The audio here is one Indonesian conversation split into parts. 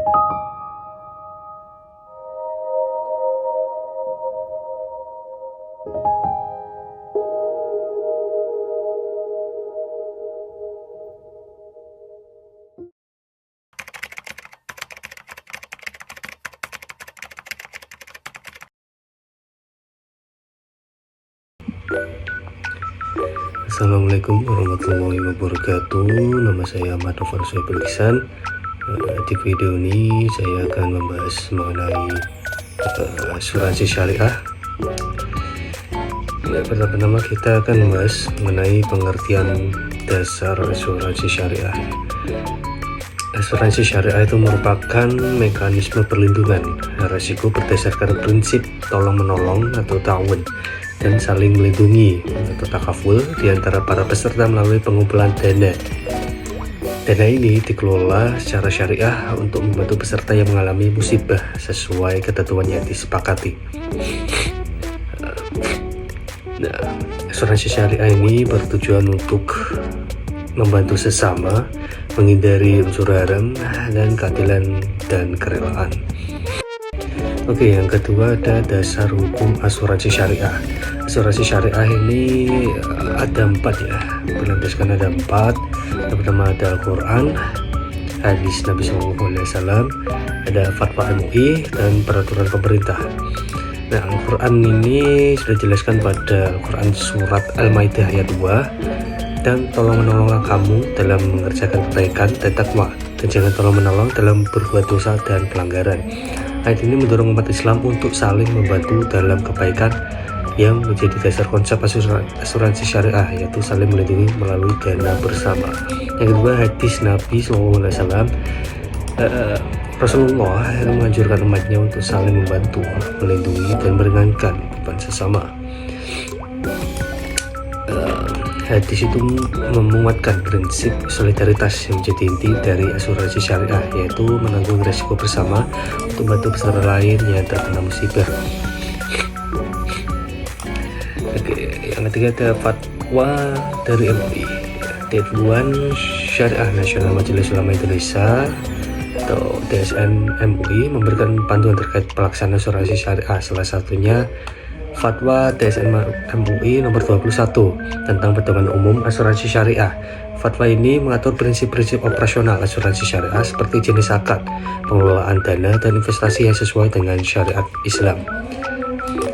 Assalamualaikum warahmatullahi wabarakatuh. Nama saya Ahmad Novel Soebul Ihsan. Di video ini saya akan membahas mengenai asuransi syariah. Pertama-tama kita akan membahas mengenai pengertian dasar asuransi syariah. Asuransi syariah itu merupakan mekanisme perlindungan risiko berdasarkan prinsip tolong-menolong atau ta'awun dan saling melindungi atau takaful di antara para peserta melalui pengumpulan dana. Dana ini dikelola secara syariah untuk membantu peserta yang mengalami musibah sesuai ketentuan yang disepakati. Nah, asuransi syariah ini bertujuan untuk membantu sesama, menghindari unsur haram dan keadilan dan kerelaan. Oke, yang kedua ada dasar hukum asuransi syariah. Asuransi syariah ini ada 4 ya, berlandaskan ada 4. Yang pertama ada Al-Quran, hadis Nabi SAW, ada fatwa MUI dan peraturan pemerintah. Nah, Al-Quran ini sudah dijelaskan pada Al-Quran surat Al-Maidah ayat 2, dan tolong menolonglah kamu dalam mengerjakan kebaikan dan takwa, dan jangan tolong menolong dalam berbuat dosa dan pelanggaran. Ayat ini mendorong umat Islam untuk saling membantu dalam kebaikan yang menjadi dasar konsep asuransi syariah, yaitu saling melindungi melalui dana bersama. Yang kedua, hadis Nabi SAW. Rasulullah yang menganjurkan umatnya untuk saling membantu, melindungi dan meringankan beban sesama. Hadis itu memuatkan prinsip solidaritas yang menjadi inti dari asuransi syariah, yaitu menanggung risiko bersama untuk membantu peserta lain yang terkena musibah. Oke, yang ketiga ada fatwa dari MUI, Dewan Syariah Nasional Majelis Ulama Indonesia atau DSN MUI, memberikan panduan terkait pelaksanaan asuransi syariah. Salah satunya Fatwa DSN MUI nomor 21 tentang pedoman umum asuransi syariah. Fatwa ini mengatur prinsip-prinsip operasional asuransi syariah seperti jenis akad, pengelolaan dana, dan investasi yang sesuai dengan syariat Islam.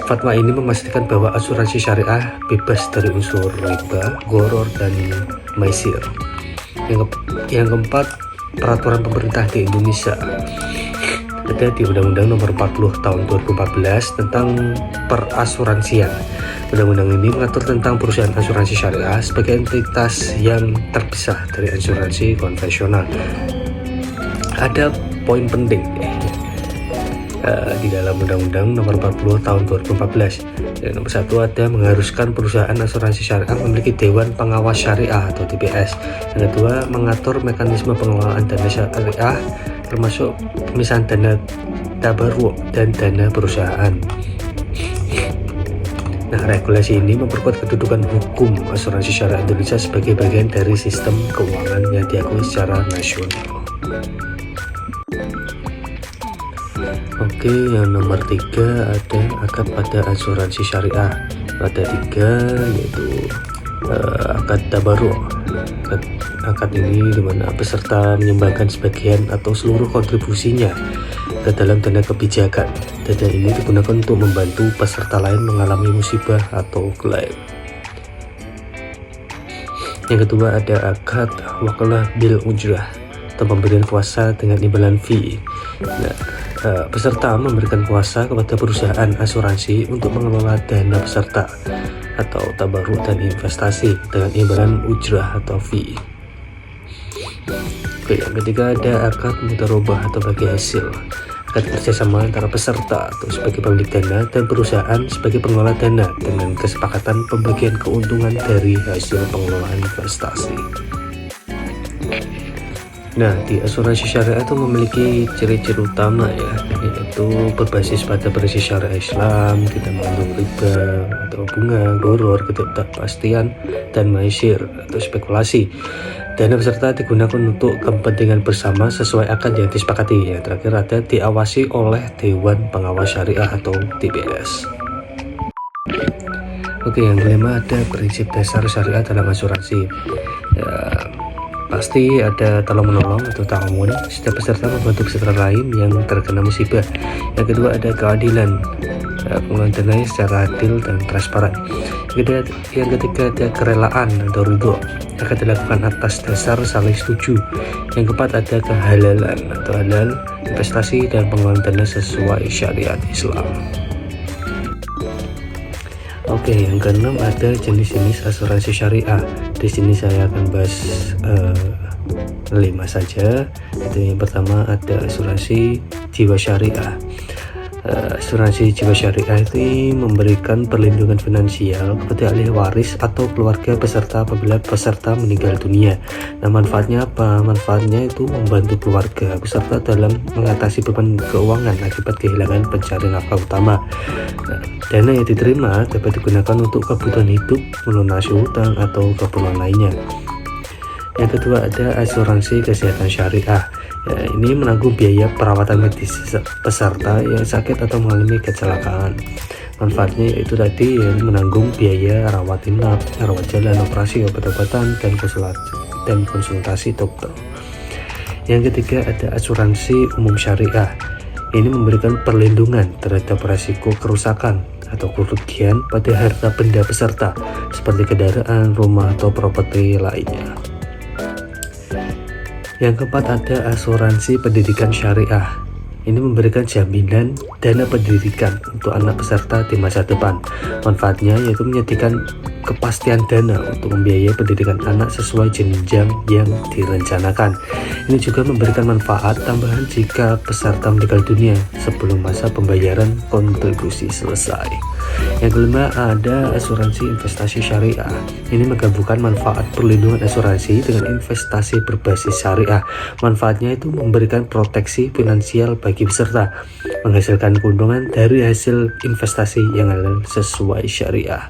Fatwa ini memastikan bahwa asuransi syariah bebas dari unsur riba, gharar, dan maisir. Yang keempat, peraturan pemerintah di Indonesia. Ada di Undang-Undang Nomor 40 Tahun 2014 tentang perasuransian. Undang-undang ini mengatur tentang perusahaan asuransi syariah sebagai entitas yang terpisah dari asuransi konvensional. Ada poin penting di dalam Undang-Undang Nomor 40 Tahun 2014. Yang nomor 1 ada mengharuskan perusahaan asuransi syariah memiliki Dewan Pengawas Syariah atau DPS. Yang kedua, mengatur mekanisme pengelolaan dana syariah termasuk pemisahan dana tabarruk dan dana perusahaan. Nah, regulasi ini memperkuat kedudukan hukum asuransi syariah Indonesia sebagai bagian dari sistem keuangan yang diakui secara nasional. Oke, yang nomor 3 ada akad pada asuransi syariah. Ada 3, yaitu akad tabarruk. Akad ini dimana peserta menyumbangkan sebagian atau seluruh kontribusinya ke dalam dana kebijakan. Dana ini digunakan untuk membantu peserta lain mengalami musibah atau klaim. Yang kedua ada akad wakalah bil ujrah atau pemberian kuasa dengan imbalan fee. Nah, peserta memberikan kuasa kepada perusahaan asuransi untuk mengelola dana peserta atau tabarruk dan investasi dengan imbalan ujrah atau fee. Oke, yang ketiga ada akad mudharabah atau bagi hasil. Akad kerjasama antara peserta atau sebagai pemilik dana dan perusahaan sebagai pengelola dana dengan kesepakatan pembagian keuntungan dari hasil pengelolaan investasi. Nah, di asuransi syariah itu memiliki ciri-ciri utama ya, yaitu berbasis pada prinsip syariah Islam, tidak mengandung riba atau bunga, gharar, ketidakpastian, dan maisir atau spekulasi. Dana peserta digunakan untuk kepentingan bersama sesuai akad yang disepakati. Yang terakhir ada diawasi oleh Dewan Pengawas Syariah atau DPS. Oke, yang kelima ada prinsip dasar syariah dalam asuransi. Ya, pasti ada tolong menolong atau ta'awun. Setiap peserta membantu peserta lain yang terkena musibah. Yang kedua ada keadilan, pengelolaan dana secara adil dan transparan. Yang ketiga ada kerelaan atau ridho, akan dilakukan atas dasar saling setuju. Yang keempat ada kehalalan atau halal, investasi dan pengelolaan dana sesuai syariat Islam. Oke, yang keenam ada jenis-jenis asuransi syariah. Di sini saya akan bahas 5 saja. Itu yang pertama ada asuransi jiwa syariah. Asuransi jiwa syariah ini memberikan perlindungan finansial kepada ahli waris atau keluarga peserta apabila peserta meninggal dunia. Nah, manfaatnya apa? Manfaatnya itu membantu keluarga peserta dalam mengatasi beban keuangan akibat kehilangan pencari nafkah utama. Nah, dana yang diterima dapat digunakan untuk kebutuhan hidup, melunasi hutang atau keperluan lainnya. Yang kedua ada asuransi kesehatan syariah. Ya, ini menanggung biaya perawatan medis peserta yang sakit atau mengalami kecelakaan. Manfaatnya yaitu tadi menanggung biaya rawat inap, rawat jalan, operasi, obat-obatan, dan konsultasi dokter. Yang ketiga ada asuransi umum syariah. Ini memberikan perlindungan terhadap risiko kerusakan atau kerugian pada harta benda peserta seperti kendaraan, rumah, atau properti lainnya. Yang keempat ada asuransi pendidikan syariah. Ini memberikan jaminan dana pendidikan untuk anak peserta di masa depan. Manfaatnya yaitu menyediakan kepastian dana untuk membiayai pendidikan anak sesuai jenjang yang direncanakan. Ini juga memberikan manfaat tambahan jika peserta meninggal dunia sebelum masa pembayaran kontribusi selesai. Yang kelima ada asuransi investasi syariah. Ini menggabungkan manfaat perlindungan asuransi dengan investasi berbasis syariah. Manfaatnya itu memberikan proteksi finansial bagi peserta, menghasilkan keuntungan dari hasil investasi yang halal sesuai syariah.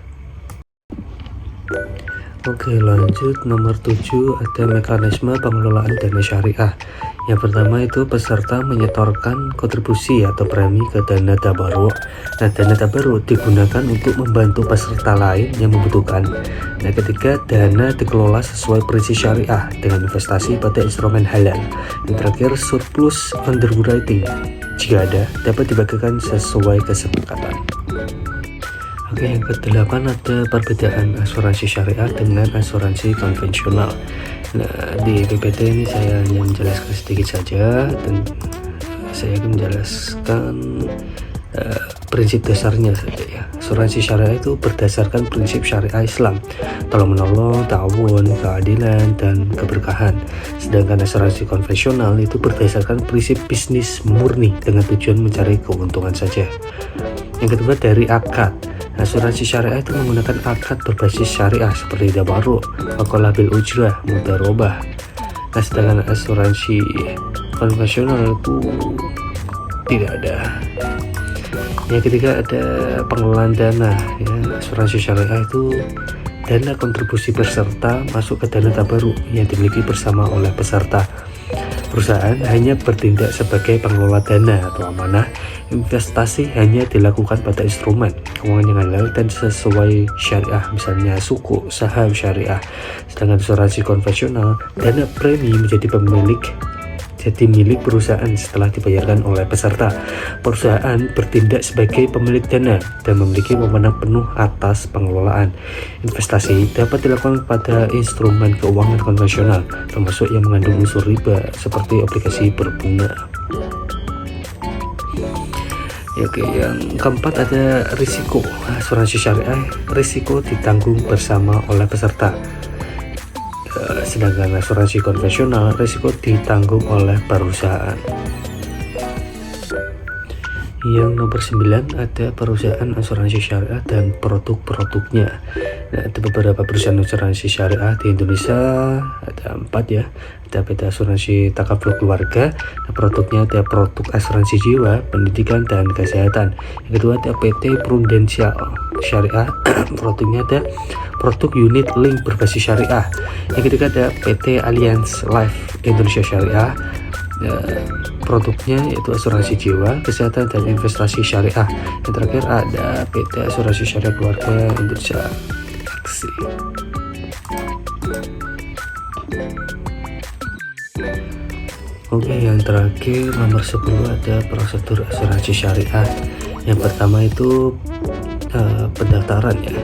Oke, lanjut nomor 7 ada mekanisme pengelolaan dana syariah. Yang pertama itu peserta menyetorkan kontribusi atau premi ke dana tabarruk. Nah, dana tabarruk digunakan untuk membantu peserta lain yang membutuhkan. Nah, ketiga, dana dikelola sesuai prinsip syariah dengan investasi pada instrumen halal. Yang terakhir, surplus underwriting jika ada dapat dibagikan sesuai kesepakatan. Oke, yang ke-8 ada perbedaan asuransi syariah dengan asuransi konvensional. Nah, di PPT ini saya hanya menjelaskan sedikit saja, dan saya akan menjelaskan prinsip dasarnya saja ya. Asuransi syariah itu berdasarkan prinsip syariah Islam, tolong menolong, ta'awun, keadilan, dan keberkahan. Sedangkan asuransi konvensional itu berdasarkan prinsip bisnis murni dengan tujuan mencari keuntungan saja. Yang kedua dari akad. Asuransi syariah itu menggunakan akad berbasis syariah seperti tabarruk, wakalah bil ujrah, mudharabah. Nah, sedangkan asuransi konvensional itu tidak ada. Yang ketiga ada pengelolaan dana ya. Asuransi syariah itu dana kontribusi peserta masuk ke dana tabarruk yang dimiliki bersama oleh peserta. Perusahaan hanya bertindak sebagai pengelola dana atau amanah. Investasi hanya dilakukan pada instrumen keuangan yang halal dan sesuai syariah, misalnya suku, saham syariah. Sedangkan asuransi konvensional, dana premi jadi milik perusahaan setelah dibayarkan oleh peserta. Perusahaan bertindak sebagai pemilik dana dan memiliki wewenang penuh atas pengelolaan. Investasi dapat dilakukan pada instrumen keuangan konvensional, termasuk yang mengandung unsur riba seperti obligasi berbunga. Oke, yang keempat ada risiko. Asuransi syariah, risiko ditanggung bersama oleh peserta. Sedangkan asuransi konvensional, risiko ditanggung oleh perusahaan. Yang nomor 9 ada perusahaan asuransi syariah dan produk-produknya. Nah, ada beberapa perusahaan asuransi syariah di Indonesia, ada 4 ya. Ada PT Asuransi Takaful Keluarga. Nah, produknya ada produk asuransi jiwa, pendidikan, dan kesehatan. Yang kedua ada PT Prudensial Syariah. Produknya ada produk unit link berbasis syariah. Yang ketiga ada PT Allianz Life Indonesia Syariah. Produknya yaitu asuransi jiwa, kesehatan, dan investasi syariah. Yang terakhir ada PT Asuransi Syariah Keluarga Indonesia Aksi. Oke, yang terakhir nomor 10 ada prosedur asuransi syariah. Yang pertama itu pendaftaran ya.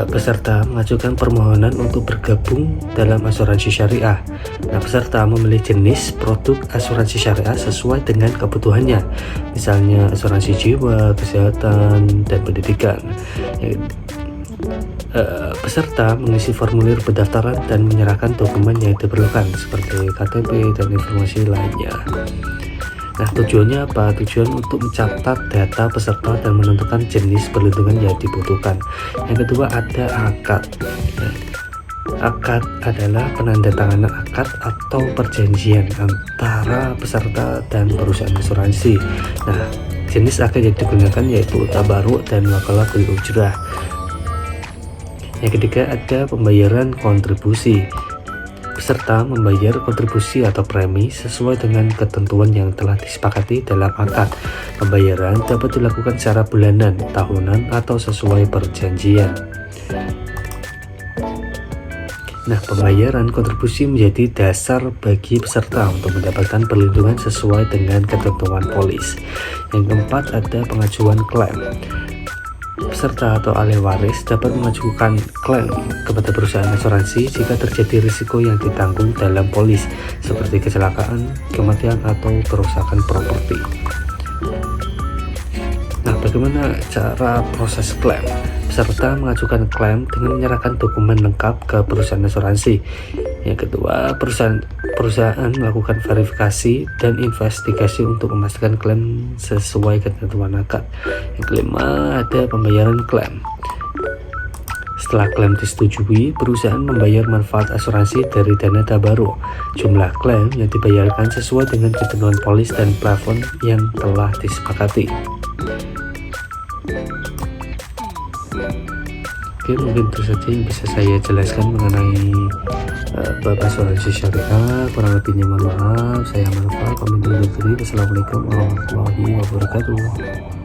Peserta mengajukan permohonan untuk bergabung dalam asuransi syariah. Nah, peserta memilih jenis produk asuransi syariah sesuai dengan kebutuhannya, misalnya asuransi jiwa, kesehatan, dan pendidikan. Peserta mengisi formulir pendaftaran dan menyerahkan dokumen yang diperlukan seperti KTP dan informasi lainnya. Nah, tujuannya apa? Tujuan untuk mencatat data peserta dan menentukan jenis perlindungan yang dibutuhkan. Yang kedua ada akad. Akad adalah penandatanganan akad atau perjanjian antara peserta dan perusahaan asuransi. Nah, jenis akad yang digunakan yaitu tabaruk dan wakalah bil ujrah. Yang ketiga ada pembayaran kontribusi. Peserta membayar kontribusi atau premi sesuai dengan ketentuan yang telah disepakati dalam akad. Pembayaran dapat dilakukan secara bulanan, tahunan, atau sesuai perjanjian. Nah, pembayaran kontribusi menjadi dasar bagi peserta untuk mendapatkan perlindungan sesuai dengan ketentuan polis. Yang keempat ada pengajuan klaim. Peserta atau ahli waris dapat mengajukan klaim kepada perusahaan asuransi jika terjadi risiko yang ditanggung dalam polis seperti kecelakaan, kematian, atau kerusakan properti. Nah, bagaimana cara proses klaim? Peserta mengajukan klaim dengan menyerahkan dokumen lengkap ke perusahaan asuransi. Yang kedua, perusahaan melakukan verifikasi dan investigasi untuk memastikan klaim sesuai ketentuan akad. Yang kelima, ada pembayaran klaim. Setelah klaim disetujui, perusahaan membayar manfaat asuransi dari dana tabaruk. Jumlah klaim yang dibayarkan sesuai dengan ketentuan polis dan plafon yang telah disepakati. Oke, mungkin itu saja yang bisa saya jelaskan mengenai bab asuransi syariah. Kurang lebihnya mohon maaf. Saya Manfa, pamit undur diri. Wassalamualaikum warahmatullahi wabarakatuh.